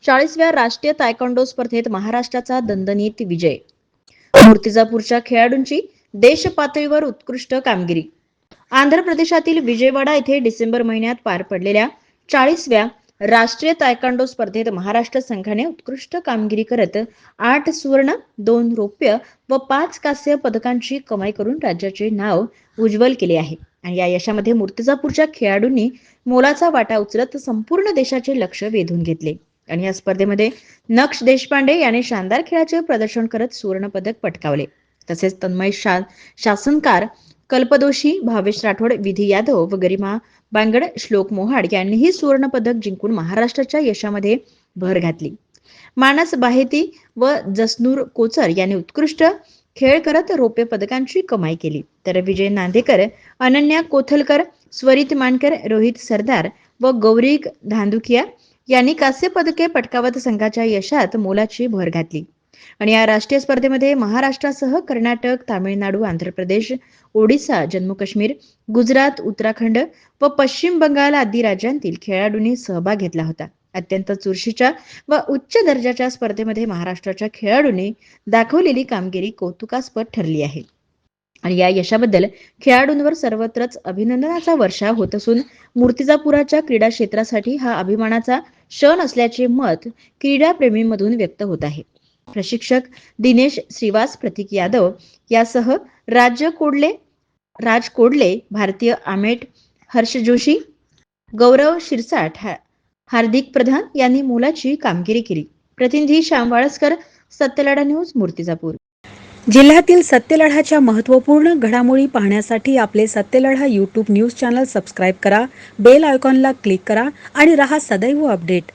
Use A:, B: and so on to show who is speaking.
A: 40व्या राष्ट्रीय तायक्वांडो स्पर्धेत महाराष्ट्राचा दणदणीत विजय. मूर्तिजापूरच्या खेळाडूंची देश पातळीवर उत्कृष्ट कामगिरी. आंध्र प्रदेशातील विजयवाडा येथे डिसेंबर महिन्यात पार पडलेल्या 40व्या राष्ट्रीय तायक्वांडो स्पर्धेत महाराष्ट्र संघाने उत्कृष्ट कामगिरी करत 8 सुवर्ण, 2 रौप्य व 5 कांस्य पदकांची कमाई करून राज्याचे नाव उज्ज्वल केले आहे. आणि या यशामध्ये मूर्तिजापूरच्या खेळाडूंनी मोलाचा वाटा उचलत संपूर्ण देशाचे लक्ष वेधून घेतले. आणि या स्पर्धेमध्ये नक्ष देशपांडे याने शानदार खेळाचे प्रदर्शन करत सुवर्ण पदक पटकावले. तसेच तन्मय शासनकार, कल्पदोशी, भावेश राठोड, विधी यादव व गरिमा बांगड, श्लोक मोहाड यांनीही सुवर्ण पदक जिंकून महाराष्ट्राच्या यशामध्ये भर घातली. मानस बाहेती व जसनूर कोचर यांनी उत्कृष्ट खेळ करत रौप्य पदकांची कमाई केली. तर विजय नांदेकर, अनन्या कोथलकर, स्वरित मानकर, रोहित सरदार व गौरी धांदुकिया यांनी कांस्य पदके पटकावत संघाच्या यशात मोलाची भर घातली. आणि या राष्ट्रीय स्पर्धेमध्ये महाराष्ट्रासह कर्नाटक, तामिळनाडू, आंध्र प्रदेश, ओडिसा, जम्मू काश्मीर, गुजरात, उत्तराखंड व पश्चिम बंगाल आदी राज्यांतील खेळाडूंनी सहभाग घेतला होता. अत्यंत चुरशीच्या व उच्च दर्जाच्या स्पर्धेमध्ये महाराष्ट्राच्या खेळाडूंनी दाखवलेली कामगिरी कौतुकास्पद ठरली आहे. आणि या यशाबद्दल खेळाडूंवर सर्वत्रच अभिनंदनाचा वर्षाव होत असून मूर्तिजापुराच्या क्रीडा क्षेत्रासाठी हा अभिमानाचा क्षण असल्याचे मत क्रीडाप्रेमींमधून व्यक्त होत आहे. प्रशिक्षक दिनेश श्रीवास, प्रतीक यादव यासह राज कोडले, भारतीय आमेट, हर्ष जोशी, गौरव शिरसाट, हार्दिक प्रधान यांनी मोलाची कामगिरी केली. प्रतिनिधी श्याम वाळस्कर, सत्यलढा न्यूज, मूर्तिजापूर.
B: जिल्ह्यातील सत्यलढाच्या महत्त्वपूर्ण घडामोडी पाहण्यासाठी आपले Satyaladha YouTube news channel subscribe करा, बेल आयकॉनला क्लिक करा आणि रहा सदैव अपडेट.